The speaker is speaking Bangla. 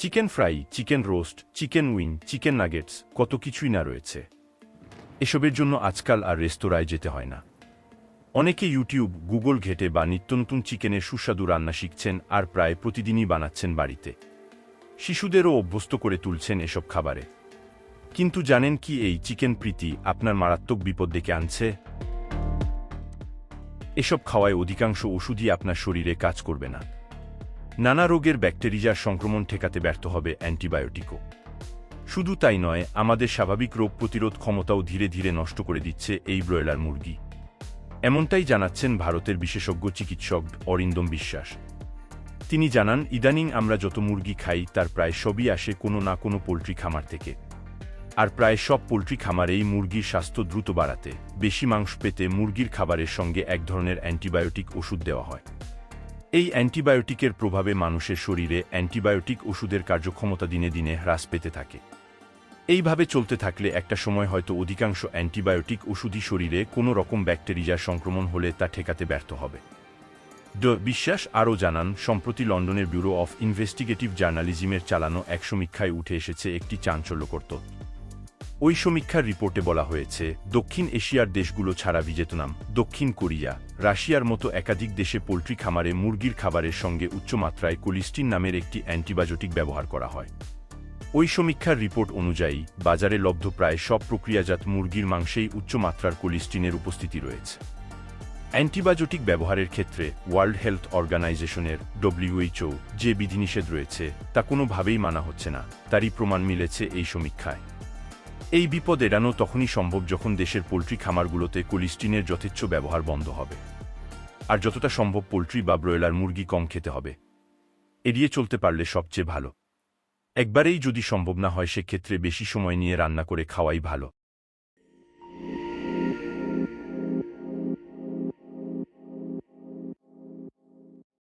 Chicken fry, chicken roast, chicken wing, chicken nuggets, কত কিছুই না রয়েছে। এসবের জন্য আজকাল আর রেস্তোরাঁয় যেতে হয় না। অনেকে ইউটিউব, গুগল ঘেঁটে বা নিত্যনতুন চিকেনের সুস্বাদু রান্না শিখছেন আর প্রায় প্রতিদিনই বানাচ্ছেন বাড়িতে। শিশুদেরও অভ্যস্ত করে তুলছেন এসব খাবারে। কিন্তু জানেন কি এই চিকেন প্রীতি আপনার মারাত্মক বিপদ ডেকে আনছে? এসব খাওয়ায় অধিকাংশ ওষুধই আপনার শরীরে কাজ করবে না। নানা রোগের ব্যাকটেরিয়ার সংক্রমণ ঠেকাতে ব্যর্থ হবে অ্যান্টিবায়োটিকও। শুধু তাই নয়, আমাদের স্বাভাবিক রোগ প্রতিরোধ ক্ষমতাও ধীরে ধীরে নষ্ট করে দিচ্ছে এই ব্রয়লার মুরগি। এমনটাই জানাচ্ছেন ভারতের বিশেষজ্ঞ চিকিৎসক অরিন্দম বিশ্বাস। তিনি জানান, ইদানিং আমরা যত মুরগি খাই তার প্রায় সবই আসে কোনো না কোনো পোল্ট্রি খামার থেকে। আর প্রায় সব পোল্ট্রি খামারেই মুরগির স্বাস্থ্য দ্রুত বাড়াতে, বেশি মাংস পেতে মুরগির খাবারের সঙ্গে এক ধরনের অ্যান্টিবায়োটিক ওষুধ দেওয়া হয়। এই অ্যান্টিবায়োটিকের প্রভাবে মানুষের শরীরে অ্যান্টিবায়োটিক ওষুধের কার্যক্ষমতা দিনে দিনে হ্রাস পেতে থাকে। এইভাবে চলতে থাকলে একটা সময় হয়তো অধিকাংশ অ্যান্টিবায়োটিক ওষুধই শরীরে কোনো রকম ব্যাকটেরিয়ার সংক্রমণ হলে তা ঠেকাতে ব্যর্থ হবে। বিশ্বাস আরও জানান, সম্প্রতি লন্ডনের ব্যুরো অফ ইনভেস্টিগেটিভ জার্নালিজমের চালানো এক সমীক্ষায় উঠে এসেছে একটি চাঞ্চল্যকর তথ্য। ওই সমীক্ষার রিপোর্টে বলা হয়েছে, দক্ষিণ এশিয়ার দেশগুলো ছাড়া ভিয়েতনাম, দক্ষিণ কোরিয়া, রাশিয়ার মতো একাধিক দেশে পোল্ট্রি খামারে মুরগির খাবারের সঙ্গে উচ্চমাত্রায় কোলিস্টিন নামের একটি অ্যান্টিবায়োটিক ব্যবহার করা হয়। ওই সমীক্ষার রিপোর্ট অনুযায়ী বাজারে লব্ধ প্রায় সব প্রক্রিয়াজাত মুরগির মাংসেই উচ্চমাত্রার কোলিস্টিনের উপস্থিতি রয়েছে। অ্যান্টিবায়োটিক ব্যবহারের ক্ষেত্রে ওয়ার্ল্ড হেলথ অর্গানাইজেশনের WHO যে বিধিনিষেধ রয়েছে তা কোনোভাবেই মানা হচ্ছে না, তারই প্রমাণ মিলেছে এই সমীক্ষায়। এই বিপদ এড়ানো তখনই সম্ভব যখন দেশের পোল্ট্রি খামারগুলোতে কোলিস্টিনের যথেচ্ছ ব্যবহার বন্ধ হবে। আর যতটা সম্ভব পোল্ট্রি বা ব্রয়লার মুরগি কম খেতে হবে। এড়িয়ে চলতে পারলে সবচেয়ে ভালো। একবারেই যদি সম্ভব না হয় সেক্ষেত্রে বেশি সময় নিয়ে রান্না করে খাওয়াই ভালো।